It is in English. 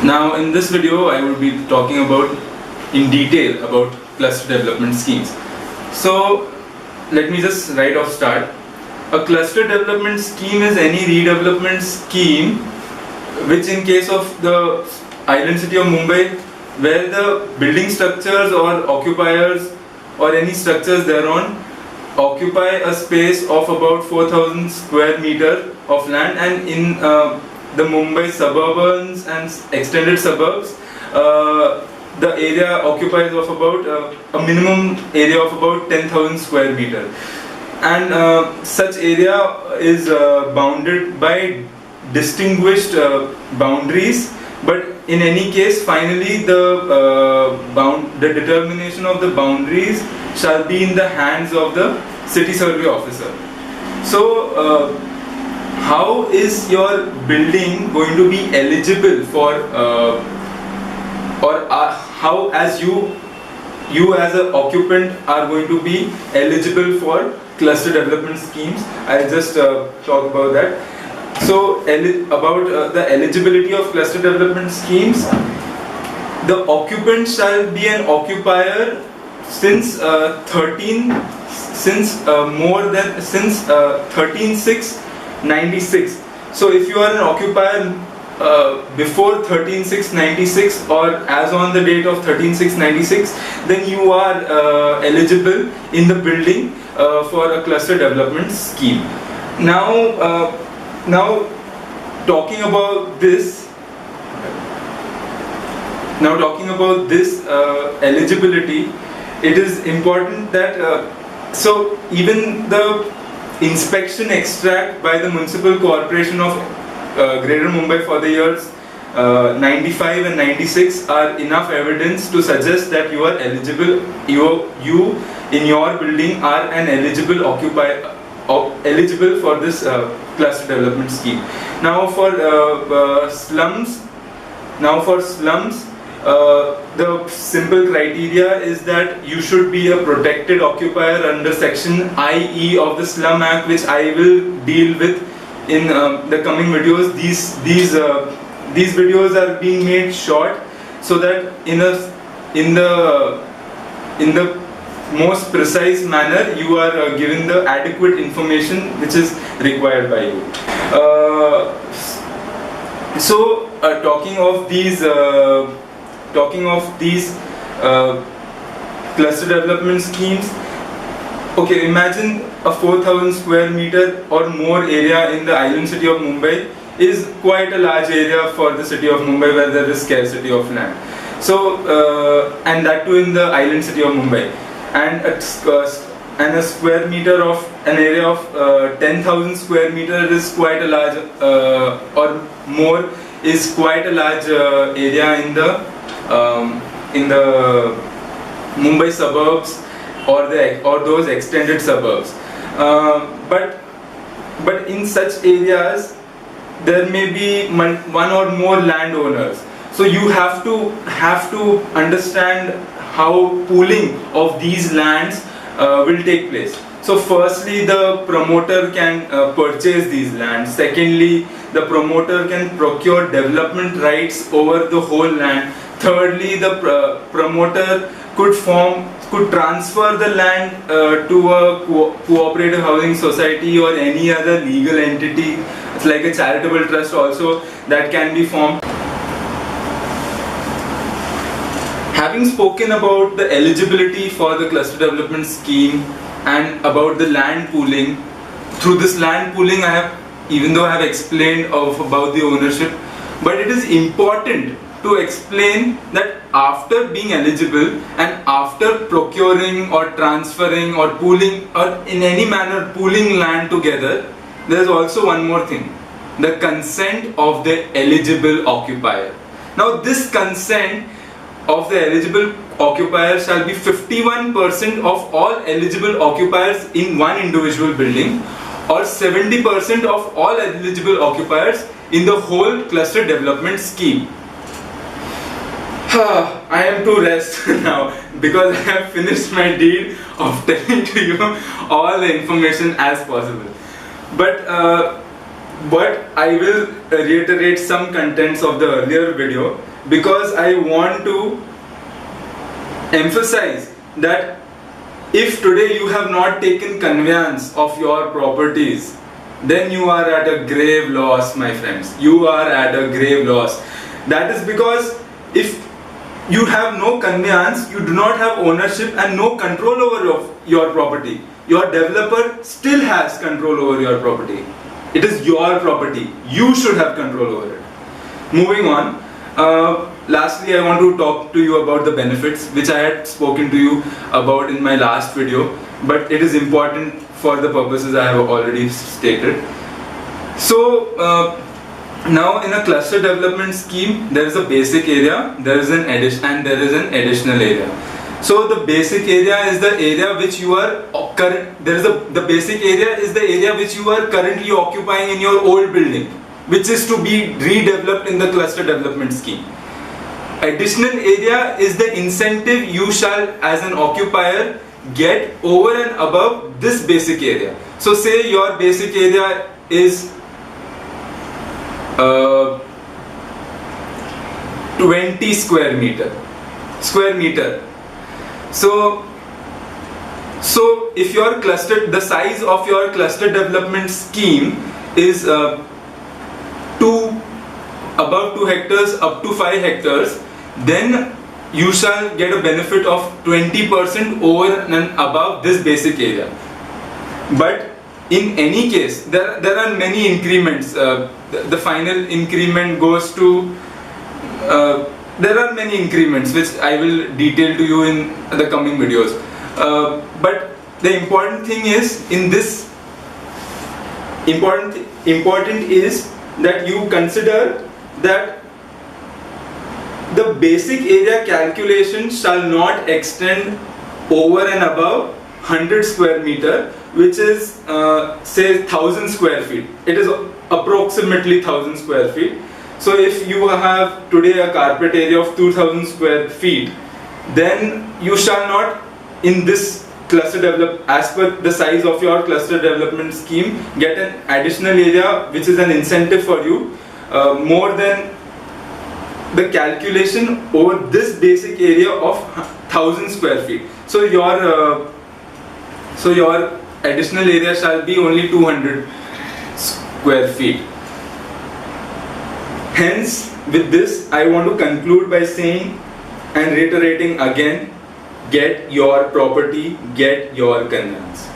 Now in this video I will be talking about in detail about cluster development schemes. So let me just right off start. A cluster development scheme is any redevelopment scheme which, in case of the island city of Mumbai, where the building structures or occupiers or any structures thereon occupy a space of about 4,000 square meter of land, and in the Mumbai suburbans and extended suburbs, the area occupies of about a minimum area of about 10,000 square meter, and such area is bounded by distinguished boundaries. But in any case, finally the determination of the boundaries shall be in the hands of the city survey officer. So how is your building going to be eligible for how as you as an occupant are going to be eligible for cluster development schemes? I'll just talk about that. So about the eligibility of cluster development schemes, the occupant shall be an occupier since 13/6/96. So if you are an occupier before 13/6/96 or as on the date of 13/6/96, then you are eligible in the building for a cluster development scheme. Now talking about this eligibility, it is important that so even the inspection extract by the Municipal Corporation of Greater Mumbai for the years 95 and 96 are enough evidence to suggest that you are eligible. You in your building are an eligible occupier, eligible for this cluster development scheme. Now for slums, the simple criteria is that you should be a protected occupier under Section IE of the Slum Act, which I will deal with in the coming videos. These videos are being made short so that in the most precise manner you are given the adequate information which is required by you. Talking of these cluster development schemes, okay, imagine a 4,000 square meter or more area in the island city of Mumbai is quite a large area for the city of Mumbai, where there is scarcity of land. So and that too in the island city of Mumbai, and a square meter of an area of 10,000 square meter is quite a large or more is quite a large area in the Mumbai suburbs or those extended suburbs. But in such areas there may be one or more landowners. So you have to understand how pooling of these lands will take place. So firstly, the promoter can purchase these lands. Secondly, the promoter can procure development rights over the whole land. Thirdly, the promoter could transfer the land to a cooperative housing society or any other legal entity. It's like a charitable trust also that can be formed. Having spoken about the eligibility for the cluster development scheme and about the land pooling, through this land pooling even though I have explained about the ownership, but it is important to explain that after being eligible and after procuring or transferring or pooling or in any manner pooling land together, there is also one more thing: the consent of the eligible occupier. Now this consent of the eligible occupier shall be 51% of all eligible occupiers in one individual building, or 70% of all eligible occupiers in the whole cluster development scheme. I am to rest now because I have finished my deed of telling to you all the information as possible. But I will reiterate some contents of the earlier video because I want to emphasize that if today you have not taken conveyance of your properties, then you are at a grave loss, my friends. You are at a grave loss. That is because if you have no conveyance, you do not have ownership and no control over your property. Your developer still has control over your property. It is your property. You should have control over it. Moving on. Lastly, I want to talk to you about the benefits, which I had spoken to you about in my last video, but it is important for the purposes I have already stated. So now in a cluster development scheme, there is a basic area, there is an addition, and there is an additional area. So the basic area is the area which you are the basic area is the area which you are currently occupying in your old building, which is to be redeveloped in the cluster development scheme. Additional area is the incentive you shall, as an occupier, get over and above this basic area. So say your basic area is 20 square meter. So if your the size of your cluster development scheme is above 2 hectares up to 5 hectares, then you shall get a benefit of 20% over and above this basic area. But in any case, there are many increments. The final increment goes to there are many increments which I will detail to you in the coming videos. But the important thing is important is that you consider that the basic area calculation shall not extend over and above 100 square meter, which is say 1000 square feet. It is approximately 1000 square feet. So if you have today a carpet area of 2000 square feet, then you shall not, in this cluster develop, as per the size of your cluster development scheme, get an additional area which is an incentive for you more than the calculation over this basic area of 1000 square feet. So your additional area shall be only 200 square feet. Hence, with this, I want to conclude by saying and reiterating again, get your property, get your conveyance.